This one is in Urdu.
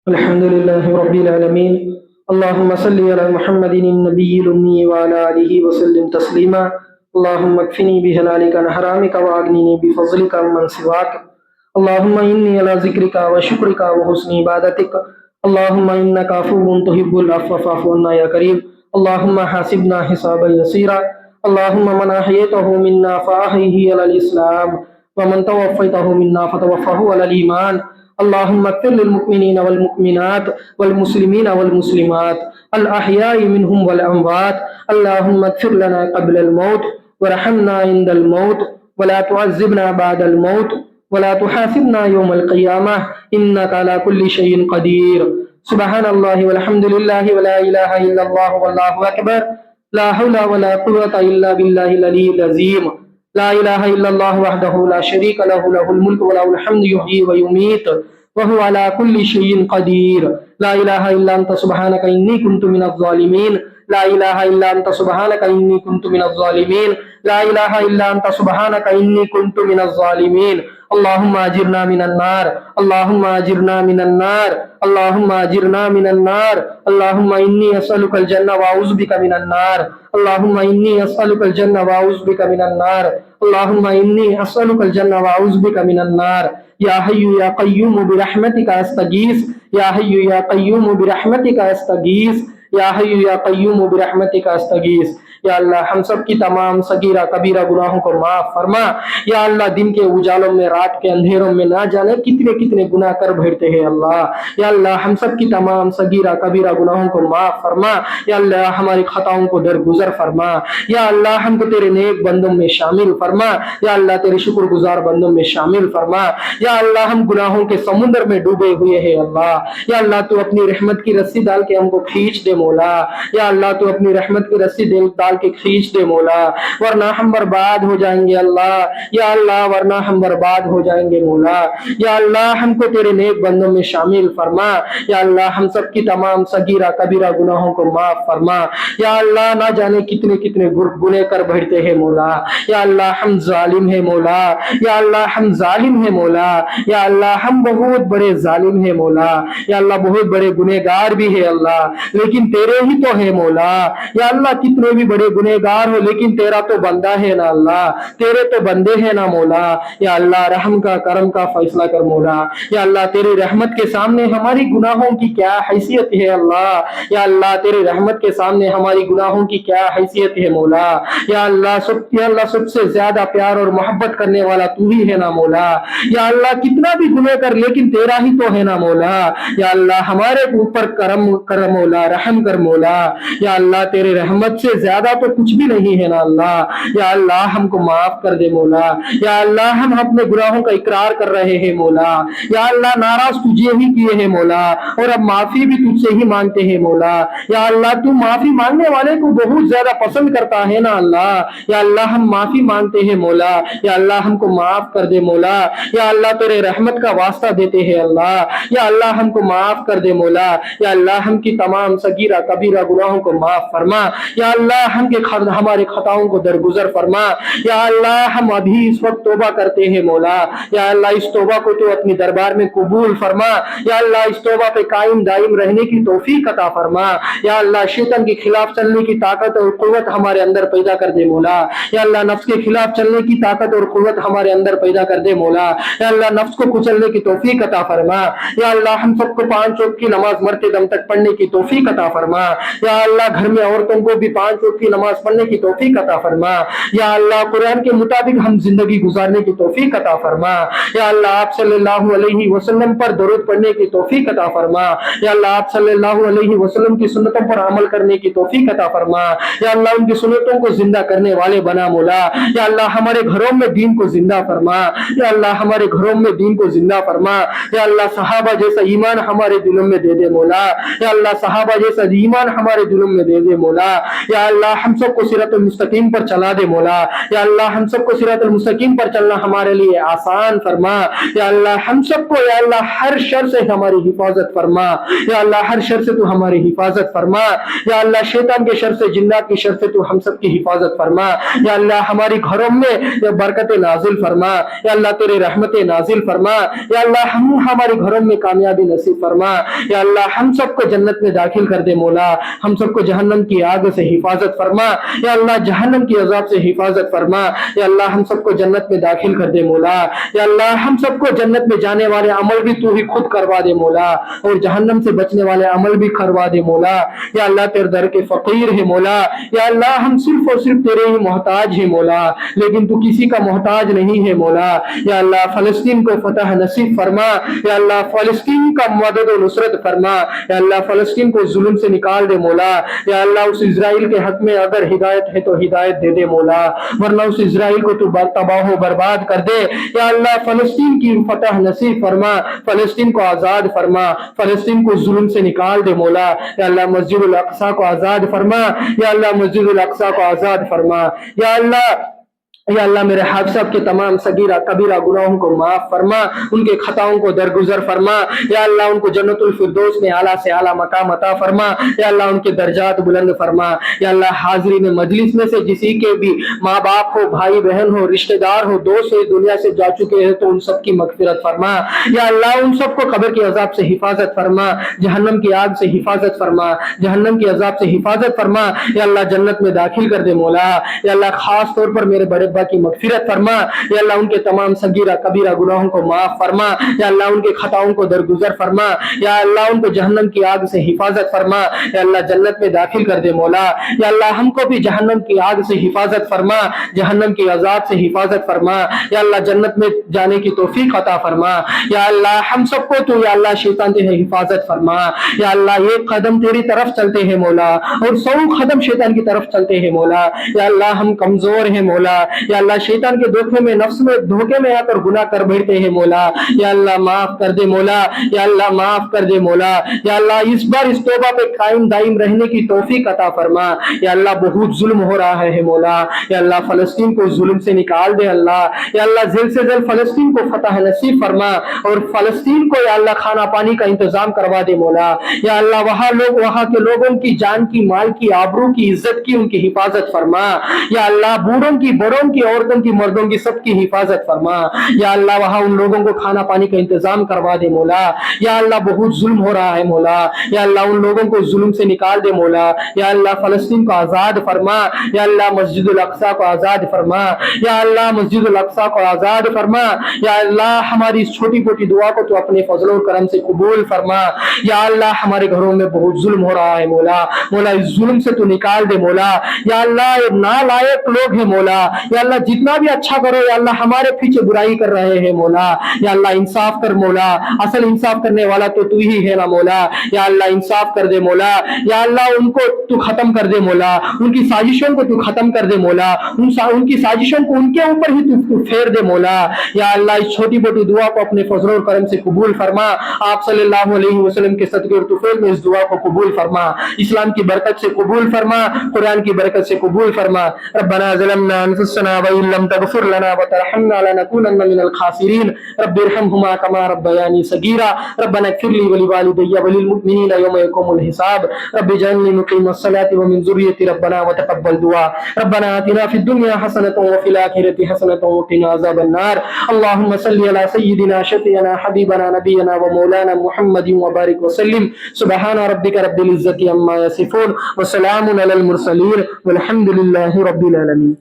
الحمد لله رب العالمين. اللهم صل على محمد النبي الأمي وعلى آله وسلم تسليما. اللهم اكفني بحلالك عن حرامك وأغنني بفضلك عمن سواك. اللهم إني على ذكرك وشكرك وحسن عبادتك. اللهم إنك عفو تحب العفو فاعف عنا يا كريم. اللهم حاسبنا حسابا يسيرا. اللهم من أحييته منا فأحيه على الإسلام، ومن توفيته منا فتوفه على الإيمان. اللهم اغفر للمؤمنين والمؤمنات والمسلمين والمسلمات الأحياء منهم والأموات. اللهم اغفر لنا قبل الموت وارحمنا عند الموت ولا تعذبنا بعد الموت ولا تحاسبنا يوم القيامة إنك على كل شيء قدير. سبحان الله والحمد لله ولا إله إلا الله والله أكبر. لا حول ولا قوة إلا بالله العلي العظيم. لا إله إلا الله وحده لا شريك له، له الملك وله الحمد يحيي ويميت وهو على كل شيء قدير. لا إله إلا أنت سبحانك إني كنت من الظالمين. لا إله إلا أنت سبحانك إني كنت من الظالمين. لا إله إلا أنت سبحانك إني كنت من الظالمين. اللهم أجرنا من النار، اللهم أجرنا من النار، اللهم أجرنا من النار. اللهم إني أسألك الجنة وأعوذ بك من النار. اللهم إني أسألك الجنة وأعوذ بك من النار. اللهم إني أسألك الجنة وأعوذ بك من النار. يا حي يا قيوم برحمتك أستغيث. يا حي يا قيوم برحمتك أستغيث. یا حی یا قیوم برحمتک استغیث. یا اللہ ہم سب کی تمام صغیرہ کبیرہ گناہوں کو معاف فرما. یا اللہ دن کے اجالوں میں، رات کے اندھیروں میں نہ جانے کتنے کتنے گناہ کر بیٹھتے ہیں اللہ. یا اللہ ہم سب کی تمام صغیرہ کبیرہ گناہوں کو معاف فرما. یا اللہ ہماری خطاؤں کو درگزر فرما. یا اللہ ہم کو تیرے نیک بندوں میں شامل فرما. یا اللہ تیرے شکر گزار بندوں میں شامل فرما. یا اللہ ہم گناہوں کے سمندر میں ڈوبے ہوئے ہیں اللہ. یا اللہ تو اپنی رحمت کی رسی ڈال کے ہم کو کھینچ دے مولا. یا اللہ تو اپنی رحمت کی رسی ڈال کے کھینچ دے مولا، ورنہ ہم برباد ہو جائیں گے اللہ. یا اللہ ورنہ ہم برباد ہو جائیں گے مولا. یا اللہ ہم کو تیرے نیک بندوں میں شامل فرما. یا اللہ ہم سب کی تمام صغیرہ کبیرہ گناہوں کو معاف فرما. یا اللہ نہ جانے کتنے کتنے گناہ کر بیٹھتے ہیں مولا. یا اللہ ہم ظالم ہیں مولا. یا اللہ ہم ظالم ہیں مولا. یا اللہ ہم بہت بڑے ظالم ہیں مولا. یا اللہ بہت بڑے گنہگار بھی ہے اللہ، لیکن تیرے ہی تو ہے مولا. یا اللہ کتنے بھی بڑے گنہگار ہو لیکن تیرا تو بندہ ہے نا اللہ، تیرے تو بندے ہیں نا مولا. یا اللہ رحم کا کرم کا فیصلہ کر مولا. یا اللہ تیری رحمت کے سامنے ہماری گناہوں کی کیا حیثیت ہے اللہ. یا اللہ تیری رحمت کے سامنے ہماری گناہوں کی کیا حیثیت ہے مولا. یا اللہ سب سے زیادہ پیار اور محبت کرنے والا تو ہی ہے نا مولا. یا اللہ کتنا بھی گناہ کر لیکن تیرا ہی تو ہے نا مولا. یا اللہ ہمارے اوپر کرم کر مولا، رحم کر مولا. یا اللہ تیرے رحمت سے زیادہ تو کچھ بھی نہیں ہے نا اللہ. یا اللہ ہم کو معاف کر دے مولا. یا اللہ ہم اپنے گناہوں کا اقرار کر رہے ہیں مولا. یا اللہ ناراض تجھے ہی کیے ہیں مولا، اور اب معافی بھی تجھ سے ہی مانگتے ہیں مولا. یا اللہ تو معافی مانگنے والے کو بہت زیادہ پسند کرتا ہے نا اللہ. یا اللہ ہم معافی مانگتے ہیں مولا. یا اللہ ہم کو معاف کر دے مولا. یا اللہ تیرے رحمت کا واسطہ دیتے ہیں اللہ. یا اللہ ہم کو معاف کر دے مولا. یا اللہ ہم کی تمام صغیرہ کبیرہ گناہوں کو معاف فرما. یا اللہ ہمارے خطاؤں کو درگزر فرما. یا اللہ ہم ابھی اس وقت توبہ کرتے ہیں مولا. یا اللہ اس توبہ کو تو اپنی دربار میں قبول فرما. یا اللہ اس توبہ پہ قائم دائم رہنے کی توفیق عطا فرما. یا اللہ شیطان کے خلاف چلنے کی طاقت اور قوت ہمارے اندر پیدا کر دے مولا. یا اللہ نفس کے خلاف چلنے کی طاقت اور قوت ہمارے اندر پیدا کر دے مولا. یا اللہ نفس کو کچلنے کی توفیق عطا فرما. یا اللہ ہم سب کو 5 وقت کی نماز مرتے دم تک پڑھنے کی توفیق عطا فرما. یا اللہ گھر میں عورتوں کو بھی 5 وقت کی نماز پڑھنے کی توفیق عطا فرما. یا اللہ قرآن کے مطابق ہم زندگی گزارنے کی توفیق عطا فرما. یا اللہ آپ صلی اللہ علیہ وسلم پر درود پڑھنے کی توفیق عطا فرما. یا اللہ آپ صلی اللہ علیہ وسلم کی سنتوں پر عمل کرنے کی توفیق عطا فرما. یا اللہ ان کی سنتوں کو زندہ کرنے والے بنا مولا. یا اللہ ہمارے گھروں میں دین کو زندہ فرما. یا اللہ ہمارے گھروں میں دین کو زندہ فرما. یا اللہ صحابہ جیسا ایمان ہمارے دلوں میں دے دے مولا. یا اللہ صحابہ جیسا ایمان ہمارے دلوں میں دے دے مولا. یا اللہ اللہ ہم سب کو صراط المستقیم پر چلا دے مولا، یا اللہ ہم سب کو صراط المستقیم پر چلنا ہمارے لیے آسان فرما، یا اللہ ہم سب کو یا اللہ ہر شر سے ہماری حفاظت فرما، یا اللہ ہر شر سے تو ہماری حفاظت فرما، یا اللہ شیطان کے شر سے، جنات کی شر سے تو ہم سب کی حفاظت فرما، یا اللہ ہماری گھروں میں برکت نازل فرما، یا اللہ تیرے رحمت نازل فرما، یا اللہ ہمارے گھروں میں کامیابی نصیب فرما، یا اللہ ہم سب کو جنت میں داخل کر دے مولا، ہم سب کو جہنم کی آگ سے حفاظت فرما، یا اللہ جہنم کی عذاب سے حفاظت فرما، یا اللہ ہم سب کو جنت میں داخل کر دے مولا، یا اللہ ہم سب کو جنت میں جانے والے عمل بھی تو ہی خود کروا دے مولا، اور جہنم سے بچنے والے عمل بھی کروا دے مولا، یا اللہ تیرے در کے فقیر ہے مولا، یا اللہ ہم صرف اور صرف تیرے ہی محتاج ہیں مولا، لیکن تو کسی کا محتاج نہیں ہے مولا، یا اللہ فلسطین کو فتح نصیب فرما، یا اللہ فلسطین کا مدد و نصرت فرما، یا اللہ فلسطین کو ظلم سے نکال دے مولا، یا اللہ اس اسرائیل کے حق میں اگر ہدایت ہے تو ہدایت دے دے مولا، ورنہ اس اسرائیل کو تو تباہ و برباد کر دے، یا اللہ فلسطین کی فتح نصیب فرما، فلسطین کو آزاد فرما، فلسطین کو ظلم سے نکال دے مولا، یا اللہ مسجد الاقصی کو آزاد فرما، یا اللہ مسجد الاقصی کو آزاد فرما، یا اللہ میرے حاج صاحب کے تمام صغیرہ کبیرہ گناہوں کو معاف فرما، ان کے خطاؤں کو درگزر فرما، یا اللہ ان کو جنت الفردوس میں اعلیٰ سے اعلیٰ مقام عطا فرما، یا اللہ ان کے درجات بلند فرما، یا اللہ حاضرین مجلس میں سے کسی کے بھی ماں باپ ہو، بھائی بہن ہو، رشتہ دار ہو، دوست ہو دنیا سے جا چکے ہیں تو ان سب کی مغفرت فرما، یا اللہ ان سب کو قبر کے عذاب سے حفاظت فرما، جہنم کی آگ سے حفاظت فرما، جہنم کی عذاب سے حفاظت فرما، یا اللہ جنت میں داخل کر دے مولا، یا اللہ خاص طور پر میرے بڑے کی مغفرت فرما، یا اللہ ان کے تمام صغیرہ کبیرہ گناہوں کو معاف فرما، یا اللہ ان کے خطاؤں کو درگزر فرما، یا اللہ ان کو جہنم کی آگ سے حفاظت فرما، یا اللہ جنت میں داخل کر دے مولا، یا اللہ ہم کو بھی جہنم کی آگ سے حفاظت فرما، جہنم کی عذاب سے حفاظت فرما، یا اللہ جنت میں جانے کی توفیق عطا فرما، یا اللہ ہم سب کو تو یا اللہ شیطان سے حفاظت فرما، یا اللہ ایک قدم تیری طرف چلتے ہیں مولا اور 100 قدم شیطان کی طرف چلتے ہیں مولا، یا اللہ ہم کمزور ہیں مولا، یا اللہ شیطان کے دھوکے میں، نفس میں دھوکے میں آ کر گناہ کر بیٹھتے ہیں مولا، یا اللہ معاف کر دے مولا، یا اللہ معاف کر دے مولا، یا اللہ اس بار اس توبہ پہ قائم دائم رہنے کی توفیق عطا فرما، یا اللہ بہت ظلم ہو رہا ہے مولا، یا اللہ فلسطین کو ظلم سے نکال دے اللہ، یا اللہ جلد سے جلد فلسطین کو فتح نصیب فرما، اور فلسطین کو یا اللہ کھانا پانی کا انتظام کروا دے مولا، یا اللہ وہاں کے لوگوں کی جان کی، مال کی، آبرو کی، عزت کی ان کی حفاظت فرما، یا اللہ بوڑھوں کی، بڑوں کی، عورتوں کی، مردوں کی، سب کی حفاظت فرما، یا اللہ وہاں ان لوگوں کو کھانا پانی کا انتظام کروا دے مولا، یا اللہ بہت ظلم ہو رہا ہے مولا، یا اللہ ان لوگوں کو ظلم سے نکال دے مولا، یا اللہ فلسطین کو آزاد فرما، یا اللہ مسجد الاقصی کو آزاد فرما، یا اللہ مسجد الاقصی کو آزاد فرما، یا اللہ ہماری اس چھوٹی موٹی دعا کو تو اپنے فضل و کرم سے قبول فرما، یا اللہ ہمارے گھروں میں بہت ظلم ہو رہا ہے مولا، مولا اس ظلم سے تو نکال دے مولا، یا اللہ نالائق لوگ ہیں مولا، یا اللہ جتنا بھی اچھا کرو یا اللہ ہمارے پیچھے برائی کر رہے ہیں مولا، یا اللہ انصاف کر مولا، اصل انصاف کرنے والا تو ہی ہے نا مولا، یا اللہ انصاف کر دے مولا، یا اللہ ان کو تو ختم کر دے مولا، ان کی سازشوں کو تو ختم کر دے مولا، ان کی سازشوں کو ان کے اوپر ہی تو پھیر دے مولا، یا اللہ اس چھوٹی موٹی دعا کو اپنے فضل و کرم سے قبول فرما، آپ صلی اللہ علیہ وسلم کے صدقے اور طفیل میں اس دعا کو قبول فرما، اسلام کی برکت سے قبول فرما، قرآن کی برکت سے قبول فرما، ربنا ظلمنا انفسنا وإن لم تغفر لنا وترحمنا لنكونن من الخاسرين رب ارحمهما كما ربياني صغيرا ربنا اغفر لي ولوالدي وللمؤمنين يوم يقوم الحساب رب اجعلني مقيم الصلاة ومن ذريتي ربنا وتقبل دعاء ربنا آتنا في الدنيا حسنة وفي الآخرة حسنة وقنا عذاب النار اللهم صل على سيدنا شفيعنا حبيبنا نبينا ومولانا محمد وبارك وسلم سبحان ربك رب العزة عما يصفون وسلام على المرسلين والحمد لله رب العالمين.